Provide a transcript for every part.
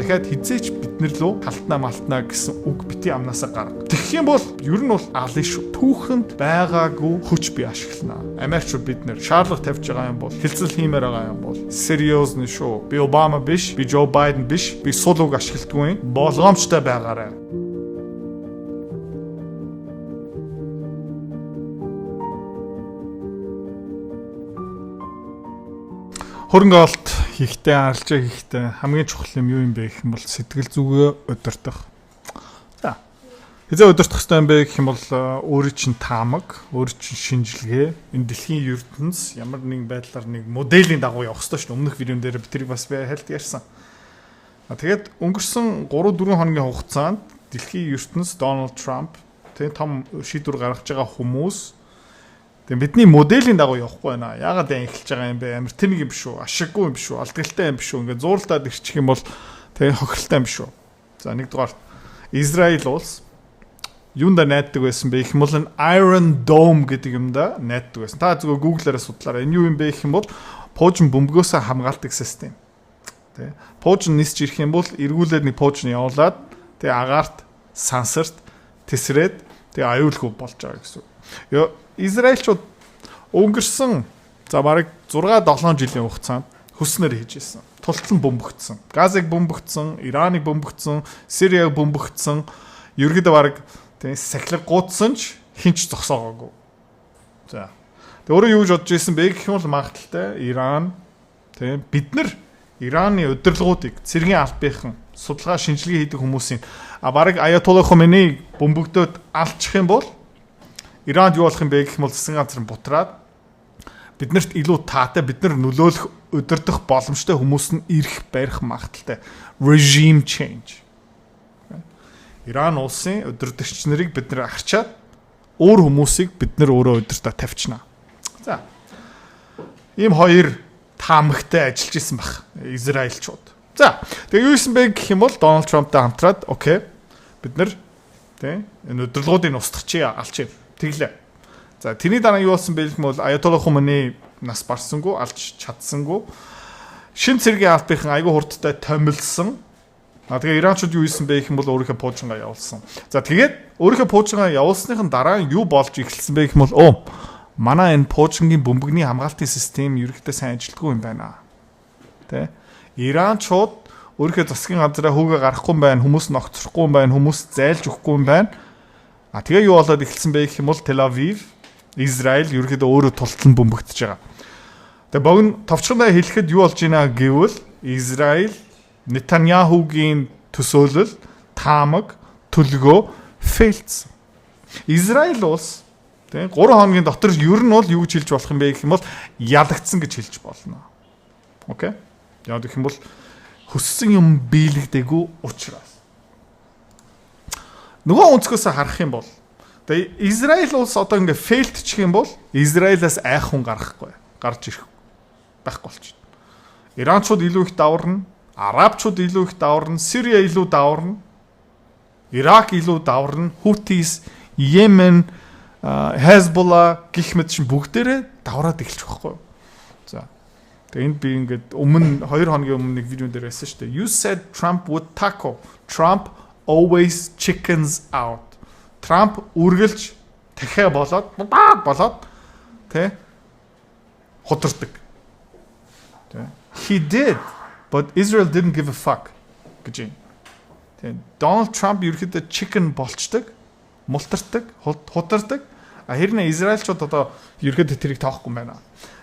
дахиад хизээч биднэр лөө халтнаа гэсэн үг бити амнаасаа гарга. Тэгэх юм бол ер нь бол алын шүү. Түүхэнд байгаагүй хүч би ашиглана. Америкчууд биднэр шаардлага тавьж байгаа юм бол хилцэл хиймээр байгаа юм бол сериозны шүү. Би Обама биш, би Жо Байден биш, би сул үг ашигладаггүй. Болгоомжтой байгаарай. Хөрөнгөлт хийхдээ арилжаа хийхдээ хамгийн чухал юм юу юм бэ гэх юм бол сэтгэл зүгөө удирдах. За. Хизээ удирдах хэрэгтэй юм бэ гэх юм бол өөрийн чинь таамаг, өөрийн чинь шинжилгээ, энэ дэлхийн ертөнц ямар нэгэн байдлаар нэг моделийн дагуу явах хэрэгтэй шүү. Өмнөх видеон дээр би тэрийг бас хэлт ярьсан. Тэгээд өнгөрсөн 3-4 хоногийн хугацаанд дэлхийн ертөнц Дональд Трамп тэг том шийдвэр гаргаж байгаа хүмүүс бидний моделийн дагуу явахгүй байна. Яагаад эхэлж байгаа юм бэ? Амар тэнэг юм биш үү? Ашиггүй юм биш үү? Алдгалтай юм биш үү? Ингээд зууралтаад ирчих юм бол тэгээ хохиролтой юм биш үү? За нэгдүгээр Израиль улс юунда найддаг байсан бэ гэх юм бол Iron Dome гэдэг юмда найддаг байсан. Та зөвхөн Google-аараа судлаарай. Энэ юу юм бэ гэх юм бол пуужин бөмбөгөөс хамгаалдаг систем. Тэ. Пуужин нисч ирэх юм бол эргүүлээд нэг пуужин явуулаад тэгээ агаарт, сансарт тесрээд тэгээ аюулгүй болж байгаа гэсэн. Израильчууд өнгөрсөн бараг 6-7 жилийн хугацаанд хүснээр хийж ирсэн. Тултлан бөмбөгдсөн. Газыг бөмбөгдсөн, Ираныг бөмбөгдсөн, Сириаг бөмбөгдсөн. Ерөөдөө бараг тийм сахилга гуудсан ч хинч зогсоогоогүй. За. Тэг өөрөө юу гэж бодож ирсэн бэ гэх юм бол магадaltaй Иран тийм бид нар Ираны удирдлагуудыг цэргийн албахан судалгаа шинжилгээ хийдэг хүмүүсийн бараг Аятолла Хоменей бөмбөгдөөд алчих юм бол Иранд юу болох юм бэ гэх юм бол засгийн газар бутраад биднэрт илүү таатай бид нар нөлөөлөх удирдах боломжтой хүмүүс нь ирэх барих магадaltaй regime change. Иран улсын удирдагч нарыг бид нар арчаад өөр хүмүүсийг бид нар өөрөө удирдах тавьчихна. За. Ийм хоёр таамагтай ажиллаж исэн баг Израильчууд. За. Тэгээ юу исэн бэ гэх юм бол Дональд Трамптай хамтраад окей бид нар тийм энэ удирдлагуудыг устгахчаа алчаа. Тэглээ. За тэрний дараа юу болсон бэ гэх юм бол Аятолла Хоменей нас барсангүй алж чадсангүй шин цэргийн албахан айгүй хурдтай томилсон. Тэгээ иранчууд юу хийсэн бэ гэх юм бол өөрийнхөө пуужингаа явуулсан. За тэгээд өөрийнхөө пуужингаа явуулсныхан дараа юу болж эхэлсэн бэ гэх юм бол манай энэ пуужингийн бөмбөгний хамгаалтын систем ерөөхдөө сайн ажилтгүй юм байна. Тэ? Иранчууд өөрийнхөө засгийн газараа хүүгээ гарахгүй юм байна, хүмүүс ногцрохгүй юм байна, хүмүүс зайлж өгөхгүй юм байна. Тэгээ юу болоод эхэлсэн бэ гэх юм бол Тель Авив, Израиль ерөөхдөө өөрөө тултлан бөмбөгдөж байгаа. Тэгээ богино товчхондоо хэлэхэд юу болж байна гэвэл Израиль Нетаньяхугийн төсөөлөл, таамаг, төлгөө фейлдсэн. Израиль улс тэгээ 3 хоногийн дотор ер нь бол юу гэж хэлж болох юм бэ гэх юм бол ялагдсан гэж хэлж болно. Окей? Яг гэх юм бол хүссэн юм биелэгдээгүй учраас нөгөө өнцгөөс харах юм бол тэгээ Израиль улс одоо ингээ фейлдчих юм бол Израилаас айх хүн гарч ирэх байхгүй болчихно. Иранчууд илүү их даварна, арабчууд илүү их даварна, Сирия илүү даварна, Ирак илүү даварна, Хутис, Йемен, Хезболла гэх мэт шин бүгдээрээ давраад эхэлчих واخхой. За. Тэгээ энд би ингээд өмнө 2 хоногийн өмнө нэг видео дээр байсан шүү дээ. You said Trump would tackle. Trump always chickens out. Trump үргэлж дахиа болоод тэ хотордог. Тэ. He did, but Israel didn't give a fuck гэж юм. Тэ. Donald Trump ерөөхдөө chicken болчдөг, мултардаг, хотордог. Хэрнээ Израильчууд одоо ерөөхдөө тэрийг таахгүй байна.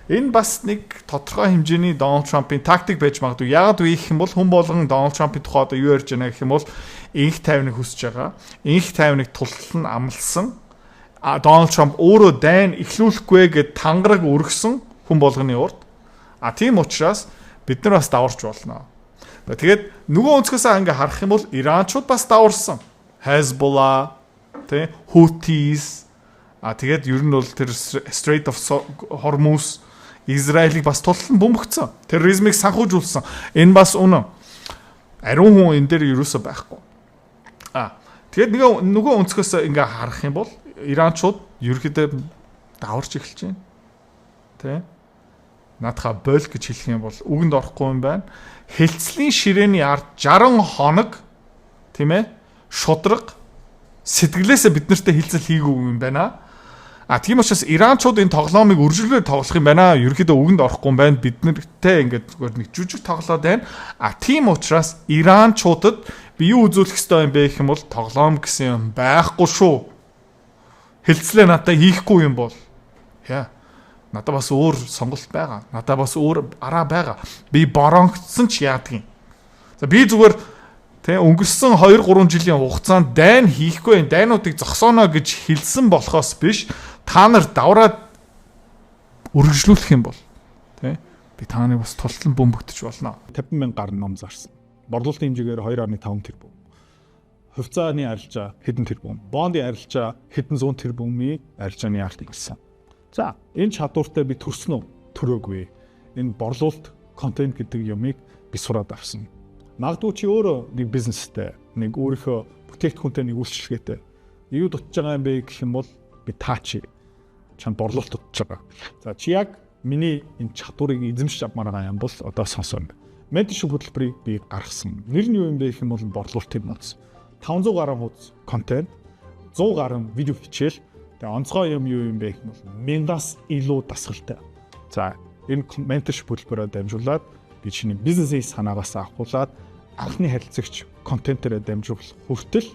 Энэ бас нэг тодорхой хэмжээний Дональд Трампын тактик байж магадгүй. Яагаад вэ гэх юм бол хүн болгон Дональд Трампын тухай одоо юу ярьж байна гэх юм бол инх тайвныг хүсэж байгаа. Инх тайвныг тултал нь амлсан. Дональд Трамп өөрөө дайн эхлүүлэхгүй гэд тангараг өргөсөн хүн болгоны урд. Тийм учраас бид нар бас даварч болно. Тэгээд нөгөө өнцгөөсөө ингээ харах юм бол Иранчууд бас даварсан. Hezbollah, тэ Houthis тэгээд ер нь бол тэр Strait of Hormuz Израилийг бас тултлан бөмбөгцсөн. Терроризмыг санхүүжүүлсэн. Энэ бас үнэн. Ариун хүн энэ дээр юусоо байхгүй. Тэгээд нөгөө өнцгөөс ингээ харах юм бол Иранчууд ерөөхдөө даварч эхэлж байна. Тэ? наадхаа бойл гэж хэлэх юм бол үгэнд орохгүй юм байна. Хэлцлийн ширээний ард 60 хоног тийм ээ шудраг сэтгэлээсээ бид нартай хилцэл хийгээгүй юм байна. Тийм учраас Иранчууд энэ тоглоомыг үржүүлээд тоглох юм байна. Ерөнхийдөө үгэнд орохгүй юм байна. Бид нартэй ингээд зүгээр нэг жүжиг тоглоод байна. Тийм учраас Иранчуудад би юу үзүүлэх ёстой юм бэ гэх юм бол тоглоом гэсэн юм байхгүй шүү. Хэлцлээ надад хийхгүй юм бол надад бас өөр сонголт байгаа. Надад бас өөр араа байгаа. Би боронгдсон ч яадгийн. За би зүгээр өнгөрсөн 2-3 жилийн хугацаанд дайн хийхгүй, дайнуудыг зогсооно гэж хэлсэн болохоос биш, та нар давраад үргэлжлүүлэх юм бол би тааны бас тултан бөмбөгдөж болно. 50,000 гаруй ном зарсан. Борлуулалтын хэмжээгээр 2.5 тэрбум. Хувьцааны арилжаа хэдэн тэрбум. Бондын арилжаа хэдэн зуун тэрбумын арилжааны арт ингэсэн. За, энэ чадвартай би төрсөн үү? Төрөөгүй. Энэ борлуулалт контент гэдэг юмыг би сураад авсан. Магадгүй чи өөрөө нэг бизнестэй, нэг өөрийнхөө бүтээгдэхүүнтэй нэг үйлчлэгээтэй. Юу дутж байгаа юм бэ гэх юм бол би таачи чанд борлуулалт дутж байгаа. За чи яг миний энэ чадварыг эзэмшиж авмаар байгаа юм бол одоо сонсоно. Менторшип хөтөлбөрийг би гаргасан. Нэр нь юу юм бэ гэх юм бол борлуулалтын нууц. 500 гаруй хуудас контент, 100 гаруй видео хичээл. Тэгээ онцгой юм юу юм бэ гэх юм бол 1000-аас илүү дасгалтай. За энэ менторшип хөтөлбөрөөр дамжуулаад би чиний бизнесийн санаагаас авахуулаад анхны харилцагч контентээр дамжуулах хүртэл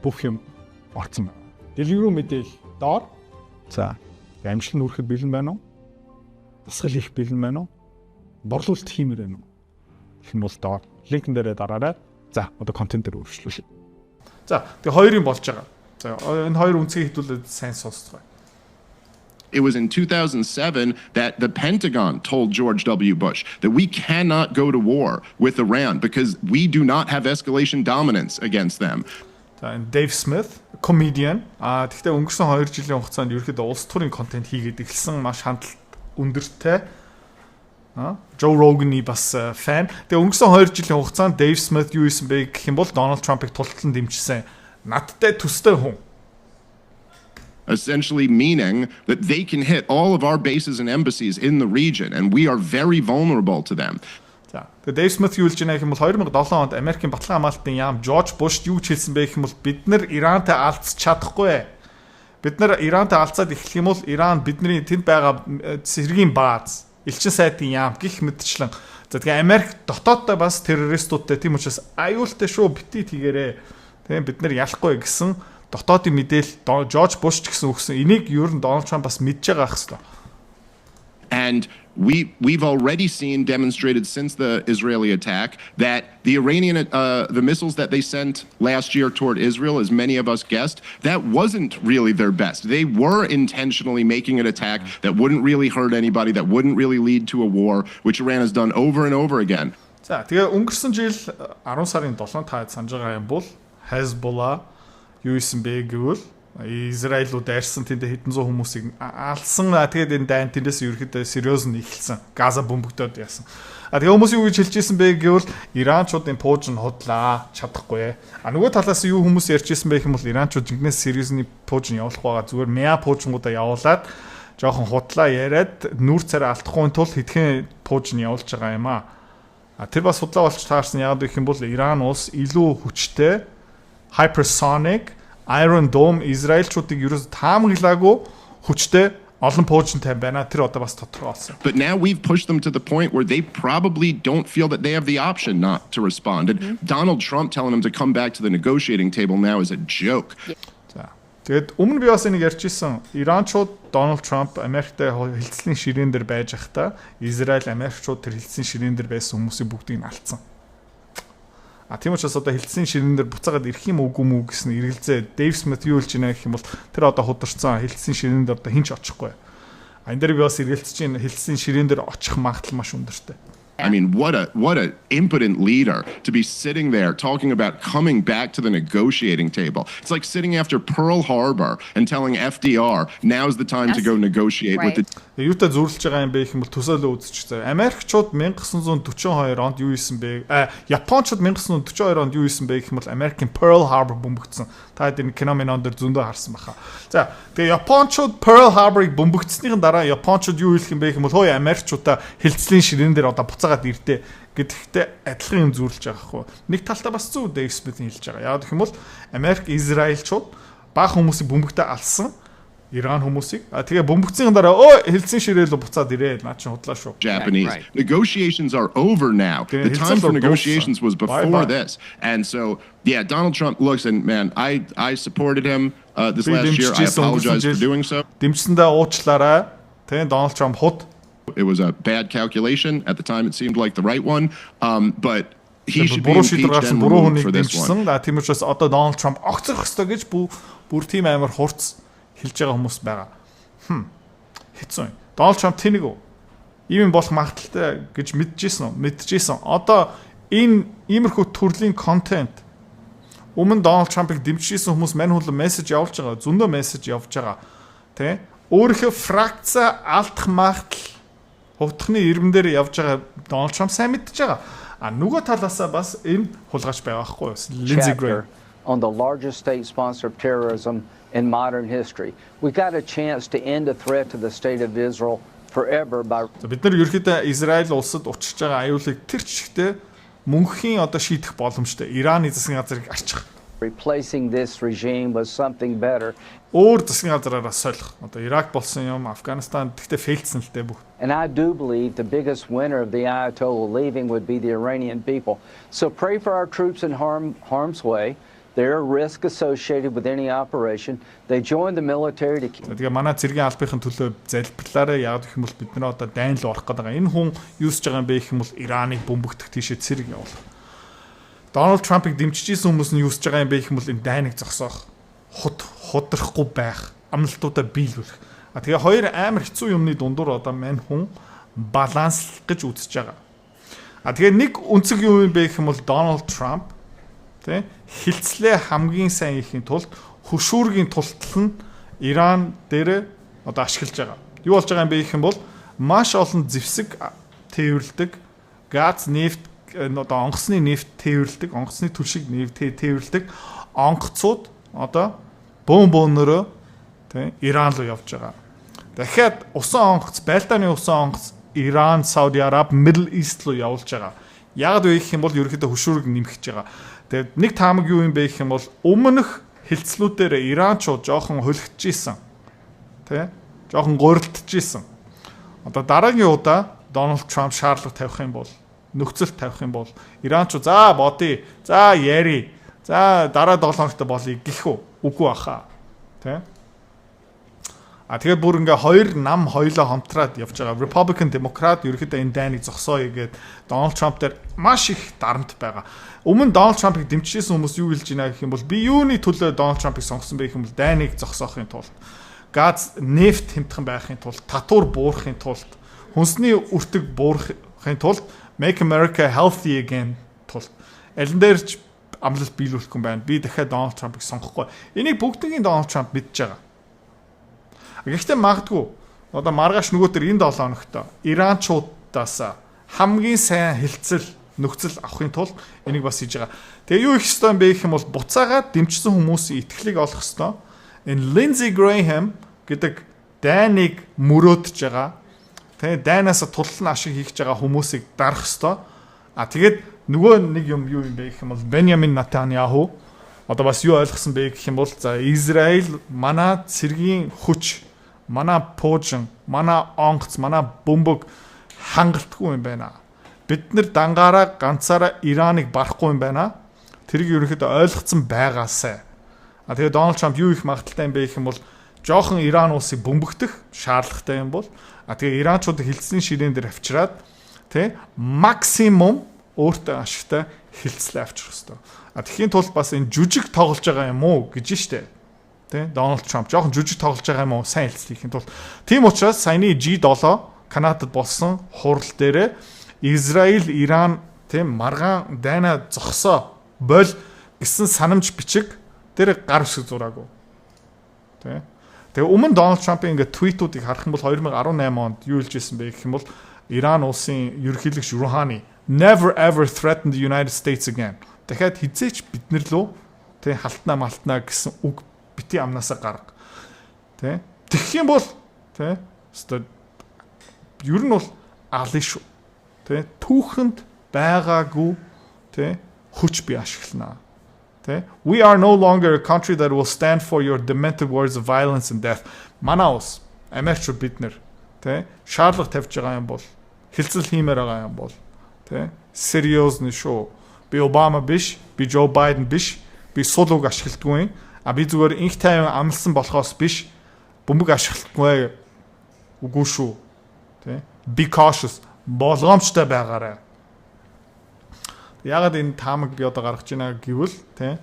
бүх юм орцсон байна. Дэлгэрүү мэдээл доор. За амжилт нүрэхэд бэлэн байна уу? Дасгал хийх бэлэн байна уу? Борлуулалт хиймээр байна уу? Гэх юм бол доор линкэн дээрээ дараарай. За одоо контентээр өөрчлүүлье. За тэгээ хоёр юм болж байгаа. За энэ хоёр үнцгийг хэдүүлээд сайн сонсцгоо. It was in 2007 that the Pentagon told George W. Bush that we cannot go to war with Iran because we do not have escalation dominance against them. Dave Smith, comedian. Тэгэхдээ өнгөрсөн 2 жилийн хугацаанд ерөөхдөө улс төрийн контент хийгээд эхэлсэн маш хандлт өндөртэй. Joe Rogan-ы бас фан. Тэгээ өнгөрсөн 2 жилийн хугацаанд Dave Smith юу хийсэн бэ гэх юм бол Donald Trump-ыг тултлан дэмжсэн. Надтай төстэй хүн. Essentially meaning that they can hit all of our bases and embassies in the region and we are very vulnerable to them. За. Тэгээ Dave Smith юу хэлж байгаа юм бол 2007 онд Америкийн Батлан хамгаалтын яам George Bush юу хэлсэн бэ гэх юм бол бид нар Ирантай алдчих чадахгүй. Бид нар Ирантай алдсаад эхлэх юм бол Иран бидний тэнд байгаа цэргийн бааз, элчин сайдын яам гих мэтчлэн. За тэгээ Америк дотооддоо бас террористуудтай тийм учраас аюултай шүү битгий тэгээрээ. Тийм бид нар ялахгүй гэсэн дотоодын мэдээлэл George Bush ч гэсэн өгсөн. Энийг ер нь Donald Trump бас мэдж байгаа хэвээр. And we've already seen demonstrated since the Israeli attack that the Iranian the missiles that they sent last year toward Israel, as many of us guessed, that wasn't really their best. They were intentionally making an attack that wouldn't really hurt anybody, that wouldn't really lead to a war, which Iran has done over and over again. За тэгээ өнгөрсөн жил 10 сарын 7 таад санаж байгаа юм бол Hezbollah юу исэн бэ гэвэл Израилууд дайрсан тэнд хэдэн зуун хүмүүсийг алсан. Тэгээд энэ дайн тэндээс ерөөхдөө сериоз нь эхэлсэн. Газа бөмбөгдөд яасан. Тэгээ хүмүүс юу гэж хэлж ирсэн бэ гэвэл Иранчуудын пууж нь худлаа чадахгүй. Нөгөө талаас юу хүмүүс ярьж ирсэн бэ гэх юм бол Иранчууд жинхнээс сериозны пууж нь явуулах байгаа. Зүгээр мяа пуужнгуудаа явуулаад жоохон худлаа яриад нүүр царай алдахгүй тул хэдхэн пууж нь явуулж байгаа юм аа. Тэр бас худлаа болж таарсан яг гэх юм бол Иран улс илүү хүчтэй hypersonic Iron Dome Израильчуудыг ерөөс таамаглаагүй хүчтэй олон пуужинтай байна. Тэр одоо бас тодорхой болсон. But now we've pushed them to the point where they probably don't feel that they have the option not to respond. And Donald Trump telling them to come back to the negotiating table now is a joke. За. Тэгээд өмнө би бас энийг ярьчихсан. Иранчууд Donald Trump Америктэй хилцлийн ширээн дээр байж байхдаа Израиль Америкчууд тэр хилцлийн ширээн дээр байсан хүмүүсийн бүгдийг нь алдсан. Тийм учраас одоо хилцлийн ширээн дээр буцаагаад ирэх юм уу гэсэн эргэлзээ Dave Smith юу хэлж байна гэх юм бол тэр одоо хударсан хилцлийн ширээн дээр одоо хинч очихгүй. Энэ дээр би бас эргэлзэж чинь хилцлийн ширээн дээр очих магадлал маш өндөртэй. I mean, what a impotent leader to be sitting there talking about coming back to the negotiating table. It's like sitting after Pearl Harbor and telling FDR, now's the time to go negotiate with the... Юутай зүйрлэж байгаа юм бэ гэх юм бол төсөөлөө үзчих заяа. Америкчууд 1942 онд юу хийсэн бэ? Япончууд 1942 онд юу хийсэн бэ гэх юм бол American Pearl Harbor бөмбөгдсөн. Та энэ киномен дээр зөндөө харсан баха. За тэгээ Япончууд Pearl Harbor-ыг бөмбөгдсөний дараа Япончууд юу хэлэх юм бэ гэх юм бол хөөе Америкчуудаа хилцлийн ширээн дээр одоо буцаагаад ирдэ гэдэгтээ адилхан юм зүйрлэж байгаа хгүй. Нэг талдаа бас зөв эксперт хэлж байгаа. Яг гэх юм бол Америк, Израильчууд бага хүмүүсийг бөмбөгтөө алсан. Иран хүмүүсийг тэгээ бөмбөгцийн дараа хэлсэн ширээл буцаад ирээ наа чи худлаа шүү. Japanese negotiations are over now. The time for negotiations was before this. And so yeah, Donald Trump looks and man, I supported him this last year. I apologize for doing so. Дэмжсэндээ уучлаарай. Тэгээ Donald Trump худ. It was a bad calculation at the time. It seemed like the right one. But he should be impeached and removed for this one. Тийм учраас одоо Donald Trump огцох ёстой гэж бүр тийм амар хурц хэлж байгаа хүмүүс байгаа. Хэцүү. Donald Trump тэнийг ийм болох магадaltaй гэж мэдчихсэн. Одоо энэ иймэрхүү төрлийн контент өмнө Donald Trump-ыг дэмжижсэн хүмүүс мань хүлэн мессеж явуулж байгаа. Зөндөө мессеж явж байгаа. Тэ? Өөрийнхөө фракцаа алдах магадл хувдхны ирмэн дээр явж байгаа Donald Trump сайн мэдчихэж байгаа. Нөгөө талаасаа бас энэ хулгайч байгаа байхгүй юу? Lindsey Graham on the largest state sponsor of terrorism in modern history. We got a chance to end a threat to the state of Israel forever by бид нар ерөөхдөө Израиль улсад учирч байгаа аюулыг тэр чигтээ мөнхийн одоо шийдэх боломжтой. Ираны засгийн газрыг арчих. Replacing this regime was something better. Өөр засгийн газраараа солих. Одоо Ирак болсон юм, Афганистан тэгтээ фейлдсэн л дээ бүх. And I do believe the biggest winner of the Ayatollah leaving would be the Iranian people. So pray for our troops in harm's way. There are risks associated with any operation. They joined the military to Тэгээ манай цэргийн албахийн төлөө залбирлаараа яг гэх юм бол бид нар одоо дайн л орох гэдэг. Энэ хүн юусж байгаа юм бэ гэх юм бол Ираныг бөмбөгдөх тийшээ цэрэг явуулах. Donald Trump-ыг дэмжижсэн хүмүүс нь юусж байгаа юм бэ гэх юм бол энэ дайныг зогсоох, худрахгүй байх, амлалтуудаа биелүүлэх. Тэгээ хоёр амар хэцүү юмны дундуур одоо мань хүн баланслах гэж үзэж байгаа. Тэгээ нэг үнцэг юу юм бэ гэх юм бол Donald Trump тэ хилцлээ хамгийн сайн хийхин тулд хөшүүргийн тултал нь Иран дээр одоо ашиглаж байгаа. Юу болж байгаа юм бэ гэх юм бол маш олон зэвсэг тээвэрлдэг, газ, нефт одоо онгоцны нефт тээвэрлдэг, онгоцны түлшиг нефт тээвэрлдэг онгоцууд одоо бөөнөрөө тэ Иран руу явж байгаа. Дахиад усан онгоц, байлдааны усан онгоц Иран, Сауди Араб, Middle East руу явуулж байгаа. Яг л гэх юм бол ерөөхдөө хөшүүрийг нэмэгдэж байгаа. Тэгээд нэг таамаг юу юм бэ гэх юм бол өмнөх хилцлүүдээр Иранчууд жоохон хөлөгдөж исэн. Тэ? Жоохон гурилдж исэн. Одоо дараагийн удаа Donald Trump шаардлага тавих юм бол, нөхцөл тавих юм бол Иранчууд за бодъё, за яри, за дараа 7 хоногт болъё гэх үгүй баха. Тэ? Тэгээд бүр ингээ хоёр нам хоёлоо хамтраад явж байгаа. Republican, Democrat ерөөхдөө энэ дайныг зогсооё гэдэг Donald Trump дээр маш их дарамт байгаа. Өмнө Donald Trump-ыг дэмжижсэн хүмүүс юу хэлж байна гэх юм бол би юуны төлөө Donald Trump-ыг сонгосон бэ гэх юм бол дайныг зогсоохын тулд, газ, нефт хэмтхэн байхын тулд, татвар буурахын тулд, хүнсний үртэг буурахын тулд, Make America Healthy Again тулд аль дээр ч амлалт биелүүлэх юм байна. Би дахиад Donald Trump-ыг сонгохгүй. Энийг бүгднийг Donald Trump мэдж байгаа. Гэхдээ магадгүй одоо маргааш нөгөө төр энэ 7 хоногт Иранчуудаас хамгийн сайн хилцэл нөхцөл авахын тулд энийг бас хийж байгаа. Тэгээ юу их ёстой юм бэ гэх юм бол буцаагаад дэмжсэн хүмүүсийн итгэлийг олох ёстой. Энэ Lindsey Graham гэдэг дайныг мөрөөдөж байгаа. Тэгээ дайнаас туллан ашиг хийх байгаа хүмүүсийг дарах ёстой. Тэгээд нөгөө нэг юм юу юм бэ гэх юм бол Benjamin Netanyahu одоо бас юу ойлгосон бэ гэх юм бол за Израиль манай цэргийн хүч, манай пуужин, манай онгоц, манай бөмбөг хангалтгүй юм байна. Бид нар дангаараа ганцаараа Ираныг барахгүй юм байна. Тэрийг ерөнхийдөө ойлгоцсон байгаасай. Тэгээ Donald Trump юу их магадaltaй юм бэ гэх юм бол жоохон Иран улсыг бөмбөгдөх шаардлагатай юм бол тэгээ Иранчуудыг хилцлийн ширээн дээр авчираад тэ максимум өөртөө ашигтай хилцлээ авчрах хэрэгтэй. Тэгэхийн тулд бас энэ жүжиг тоглож байгаа юм уу гэж штэ. Тэ Donald Trump жоохон жүжиг тоглож байгаа юм уу сайн хэлцлэхийн тулд. Тийм учраас саяны G7 Канадад болсон хурал дээр Израиль, Иран тийм маргаан дайна зогсоо бол гэсэн санамж бичиг тэр гар үсэг зураагүй. Тэ Тэгээ өмнө Дональд Трампын ингээд твитүүдийг харах юм бол 2018 онд юу хэлж ирсэн бэ гэх юм бол Иран улсын ерөнхийлөгч Рухани never ever threaten the United States again. Дахиад хизээч биднэр лөө тэг халтнаа гэсэн үг бити амнаасаа гарга. Тэг. Тэгэх юм бол тэг өстой ер нь бол алын шүү. Тэг. Түүхэнд байгаагүй тэг хүч би ашиглана. Тэг. We are no longer a country that will stand for your demented words of violence and death. Манаус Америкч биднэр тэг шаардлага тавьж байгаа юм бол хилцэл хиймээр байгаа юм бол тэг сериозны шүү. Би Обама биш, би Джо Байден биш, би сул үг ашигладгүй. А би зүгээр инх тайван амлсан болохоос биш бөмбөг ашигладгүй. Үгүй шүү. Тэ? Be cautious. Болгоомжтой байгаарай. Ягаад энэ таамаг би одоо гаргаж байна гэвэл тэ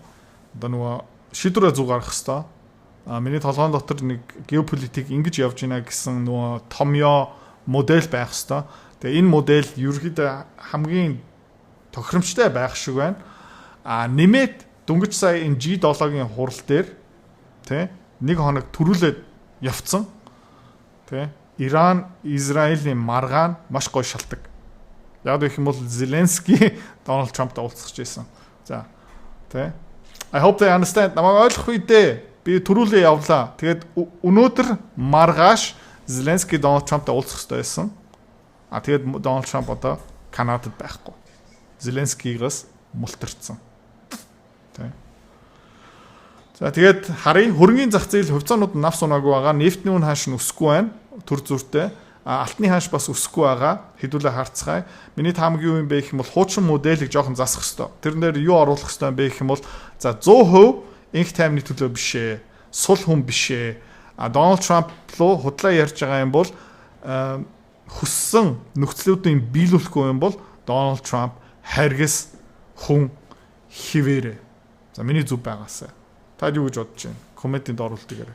одоо нөгөө шийдвэрээ зүг гаргах хэвээр. А миний толгойн дотор нэг геополитик ингэж явж байна гэсэн нөгөө томьёо модель байх хэвээр. Тэгээ энэ модель ерөөхдөө хамгийн тохиромжтой байх шиг байна. А нэмээд дөнгөж сая энэ G7-гийн хурал дээр тэ нэг хоног төрүүлээд явцсан. Тэ Иран, Израилийн маргаан маш гоё шалтгаан. Яг гэх юм бол Зеленский Дональд Трамптай уулзах гэсэн. За. Тэ. I hope they understand. Намайг ойлгох үедээ би төрүүлээ явлаа. Тэгээд өнөөдөр маргааш Зеленский Дональд Трамптай уулзах хэрэгтэй байсан. А тэгээд Дональд Трамп одоо Канадад байхгүй. Зеленскийгээс мултарцсан. Тэ. За тэгээд харъя хөрөнгөний зах зээл хувьцаанууд навс унаагүй байгаа. Нефтний үн хааш нь өсөхгүй байна. Төр зүртэй. Алтны хааш бас өсөхгүй байгаа. Хэдүүлээ харцгаая. Миний таамаг юу юм бэ гэх юм бол хуучин модельийг жоохон засах хэрэгтэй. Тэрэн дээр юу оруулах хэрэгтэй юм бэ гэх юм бол за 100% инх таймны төлөө биш ээ. Сул хүн биш ээ. Дональд Трамп руу худлаа ярьж байгаа юм бол хүссэн нөхцлүүдийн биелүүлэхгүй юм бол Дональд Трамп харгас хүн хിവэрэ. За миний зүв байгаасаа. Та юу гэж бодож байна? Комментинд оруулдагаарай.